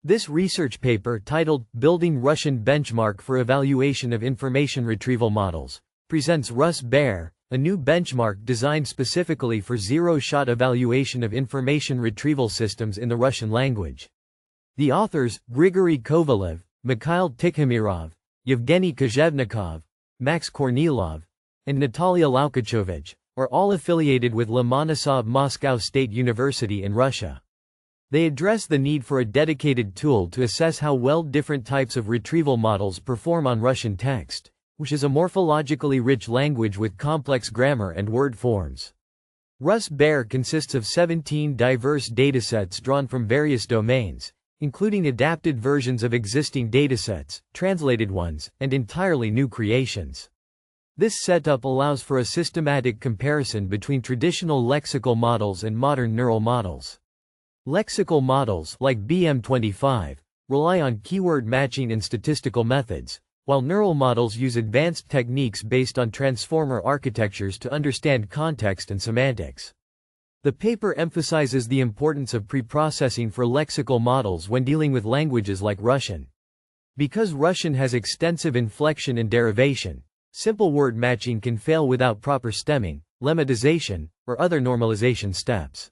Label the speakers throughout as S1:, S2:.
S1: This research paper, titled Building Russian Benchmark for Evaluation of Information Retrieval Models, presents RusBEIR, a new benchmark designed specifically for zero-shot evaluation of information retrieval systems in the Russian language. The authors, Grigory Kovalev, Mikhail Tikhomirov, Yevgeny Kozhevnikov, Max Kornilov, and Natalia Laukachovich, are all affiliated with Lomonosov Moscow State University in Russia. They address the need for a dedicated tool to assess how well different types of retrieval models perform on Russian text, which is a morphologically rich language with complex grammar and word forms. RusBEIR consists of 17 diverse datasets drawn from various domains, including adapted versions of existing datasets, translated ones, and entirely new creations. This setup allows for a systematic comparison between traditional lexical models and modern neural models. Lexical models, like BM25, rely on keyword matching and statistical methods, while neural models use advanced techniques based on transformer architectures to understand context and semantics. The paper emphasizes the importance of preprocessing for lexical models when dealing with languages like Russian. Because Russian has extensive inflection and derivation, simple word matching can fail without proper stemming, lemmatization, or other normalization steps.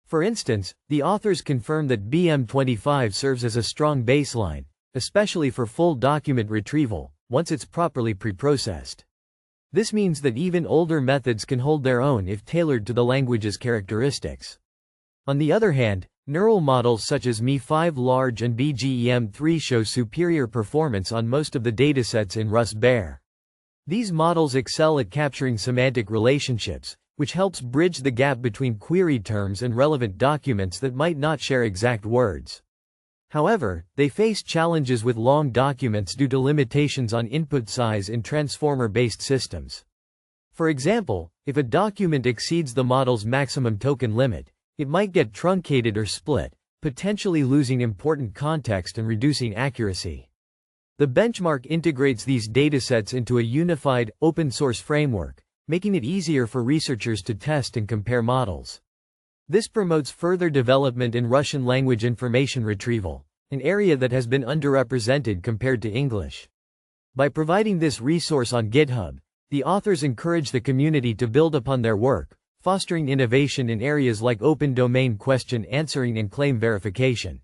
S1: For instance, the authors confirm that BM25 serves as a strong baseline, especially for full document retrieval, once it's properly preprocessed. This means that even older methods can hold their own if tailored to the language's characteristics. On the other hand, neural models such as Me5 Large and BGEM3 show superior performance on most of the datasets in RusBEIR. These models excel at capturing semantic relationships, which helps bridge the gap between queried terms and relevant documents that might not share exact words. However, they face challenges with long documents due to limitations on input size in transformer-based systems. For example, if a document exceeds the model's maximum token limit, it might get truncated or split, potentially losing important context and reducing accuracy. The benchmark integrates these datasets into a unified, open-source framework, making it easier for researchers to test and compare models. This promotes further development in Russian language information retrieval, an area that has been underrepresented compared to English. By providing this resource on GitHub, the authors encourage the community to build upon their work, fostering innovation in areas like open domain question answering and claim verification.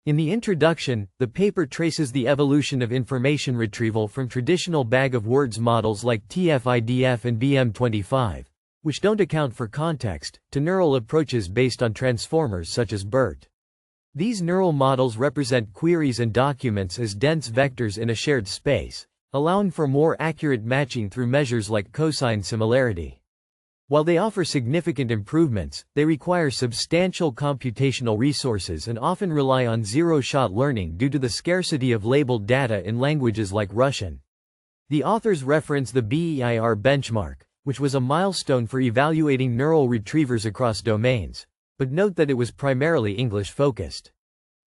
S1: In the introduction, the paper traces the evolution of information retrieval from traditional bag-of-words models like TF-IDF and BM25, which don't account for context, to neural approaches based on transformers such as BERT. These neural models represent queries and documents as dense vectors in a shared space, allowing for more accurate matching through measures like cosine similarity. While they offer significant improvements, they require substantial computational resources and often rely on zero-shot learning due to the scarcity of labeled data in languages like Russian. The authors reference the BEIR benchmark, which was a milestone for evaluating neural retrievers across domains, but note that it was primarily English-focused.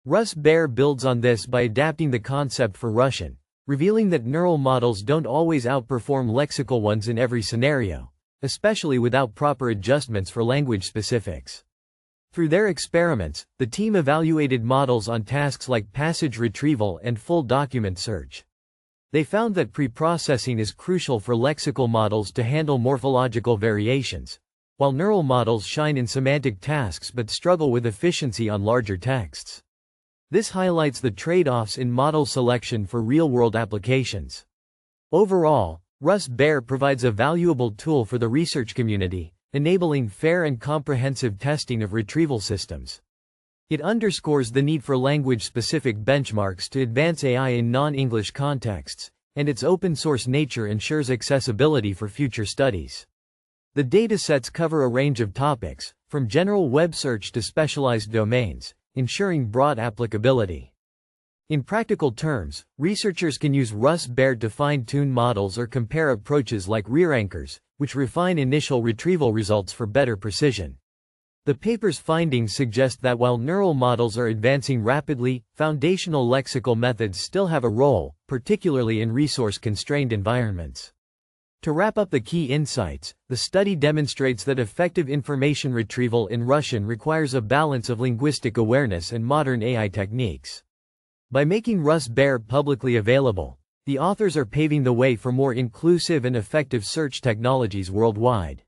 S1: RusBEIR builds on this by adapting the concept for Russian, revealing that neural models don't always outperform lexical ones in every scenario, especially without proper adjustments for language specifics. Through their experiments, the team evaluated models on tasks like passage retrieval and full document search. They found that preprocessing is crucial for lexical models to handle morphological variations, while neural models shine in semantic tasks but struggle with efficiency on larger texts. This highlights the trade-offs in model selection for real-world applications. Overall, RusBEIR provides a valuable tool for the research community, enabling fair and comprehensive testing of retrieval systems. It underscores the need for language-specific benchmarks to advance AI in non-English contexts, and its open-source nature ensures accessibility for future studies. The datasets cover a range of topics, from general web search to specialized domains, ensuring broad applicability. In practical terms, researchers can use RusBEIR to fine-tune models or compare approaches like rearankers, which refine initial retrieval results for better precision. The paper's findings suggest that while neural models are advancing rapidly, foundational lexical methods still have a role, particularly in resource-constrained environments. To wrap up the key insights, the study demonstrates that effective information retrieval in Russian requires a balance of linguistic awareness and modern AI techniques. By making RusBEIR publicly available, the authors are paving the way for more inclusive and effective search technologies worldwide.